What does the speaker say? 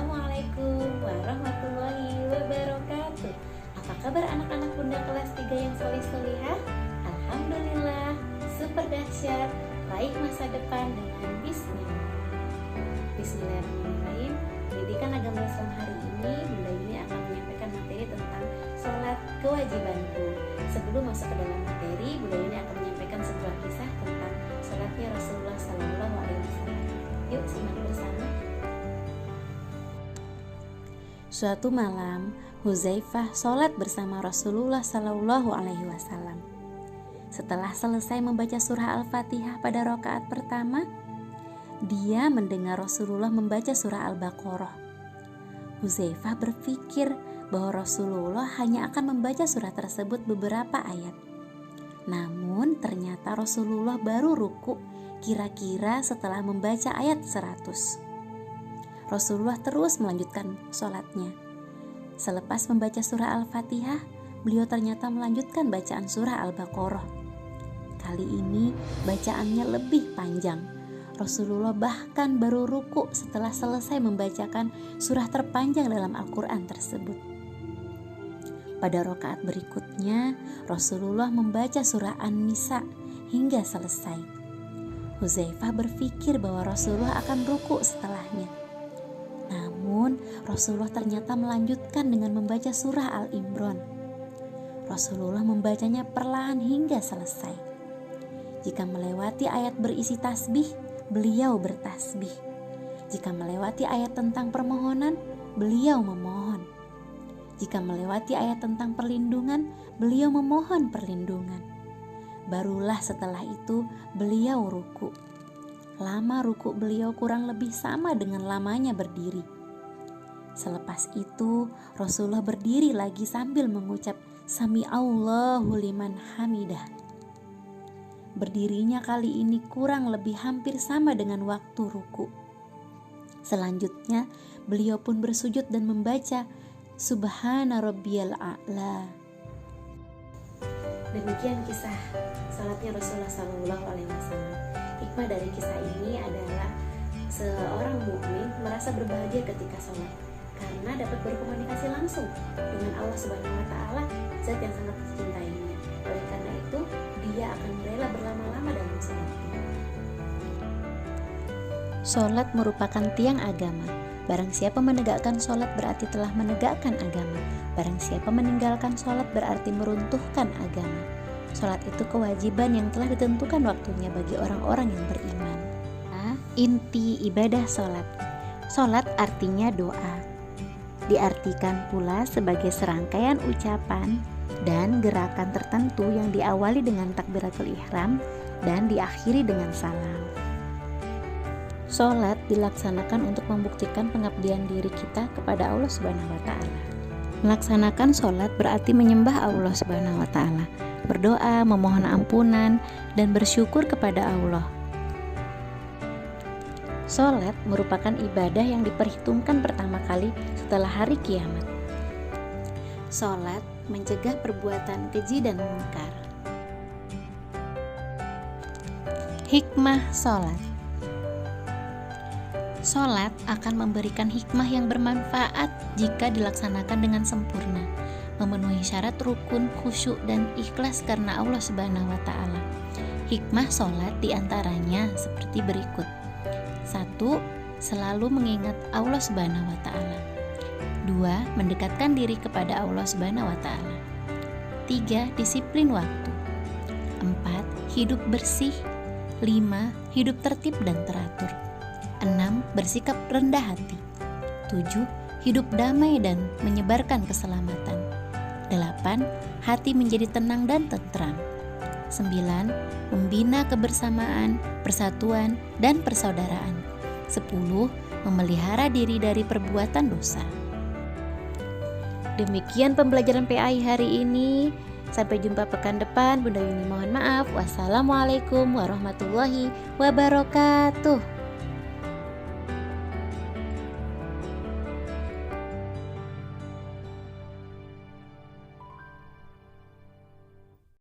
Assalamualaikum warahmatullahi wabarakatuh. Apa kabar anak-anak Bunda kelas 3 yang solih-solihah? Alhamdulillah, super dahsyat. Raih masa depan dengan bismillah. Bismillahirrahmanirrahim. Pendidikan agama Islam hari ini, Bunda ini akan menyampaikan materi tentang sholat kewajibanku. Sebelum masuk ke dalam materi, Bunda ini akan menyampaikan sebuah kisah tentang sholatnya Rasulullah SAW. Yuk simak bersama. Suatu malam, Hudzaifah sholat bersama Rasulullah SAW. Setelah selesai membaca surah Al-Fatihah pada rakaat pertama, dia mendengar Rasulullah membaca surah Al-Baqarah. Hudzaifah berpikir bahwa Rasulullah hanya akan membaca surah tersebut beberapa ayat. Namun ternyata Rasulullah baru ruku kira-kira setelah membaca ayat 100. Rasulullah terus melanjutkan sholatnya. Selepas membaca surah Al-Fatihah, beliau ternyata melanjutkan bacaan surah Al-Baqarah. Kali ini bacaannya lebih panjang. Rasulullah bahkan baru ruku setelah selesai membacakan surah terpanjang dalam Al-Quran tersebut. Pada rakaat berikutnya, Rasulullah membaca surah An-Nisa hingga selesai. Hudzaifah berpikir bahwa Rasulullah akan ruku setelahnya. Namun, Rasulullah ternyata melanjutkan dengan membaca surah Al-Imran. Rasulullah membacanya perlahan hingga selesai. Jika melewati ayat berisi tasbih, beliau bertasbih. Jika melewati ayat tentang permohonan, beliau memohon. Jika melewati ayat tentang perlindungan, beliau memohon perlindungan. Barulah setelah itu beliau ruku. Lama ruku beliau kurang lebih sama dengan lamanya berdiri. Selepas itu Rasulullah berdiri lagi sambil mengucap Sami Allahu liman hamidah. Berdirinya kali ini kurang lebih hampir sama dengan waktu ruku. Selanjutnya beliau pun bersujud dan membaca Subhana rabbiyal a'la. Demikian kisah salatnya Rasulullah SAW. Hikmah dari kisah ini adalah seorang mukmin merasa berbahagia ketika sholat karena dapat berkomunikasi langsung dengan Allah Subhanahu Wa Taala, zat yang sangat dicintainya. Oleh karena itu, dia akan rela berlama-lama dalam sholatnya. Sholat merupakan tiang agama. Barang siapa menegakkan sholat berarti telah menegakkan agama. Barang siapa meninggalkan sholat berarti meruntuhkan agama. Sholat itu kewajiban yang telah ditentukan waktunya bagi orang-orang yang beriman. Inti ibadah sholat. Sholat artinya doa. Diartikan pula sebagai serangkaian ucapan dan gerakan tertentu yang diawali dengan takbiratul ihram dan diakhiri dengan salam. Sholat dilaksanakan untuk membuktikan pengabdian diri kita kepada Allah Subhanahu wa Ta'ala. Melaksanakan sholat berarti menyembah Allah Subhanahu wa Ta'ala, berdoa, memohon ampunan, dan bersyukur kepada Allah. Sholat merupakan ibadah yang diperhitungkan pertama kali setelah hari kiamat. Sholat mencegah perbuatan keji dan munkar. Hikmah sholat. Sholat akan memberikan hikmah yang bermanfaat jika dilaksanakan dengan sempurna, memenuhi syarat rukun, khusyuk, dan ikhlas karena Allah Subhanahu wa Ta'ala. Hikmah sholat diantaranya seperti berikut. 1. Selalu mengingat Allah Subhanahu wa Ta'ala. 2. Mendekatkan diri kepada Allah Subhanahu wa Ta'ala. 3. Disiplin waktu. 4. Hidup bersih. 5. Hidup tertib dan teratur. 6. Bersikap rendah hati. 7. Hidup damai dan menyebarkan keselamatan. 8. Hati menjadi tenang dan tentram. 9. Membina kebersamaan, persatuan, dan persaudaraan. 10. Memelihara diri dari perbuatan dosa. Demikian pembelajaran PAI hari ini. Sampai jumpa pekan depan. Bunda Yuni mohon maaf. Wassalamualaikum warahmatullahi wabarakatuh.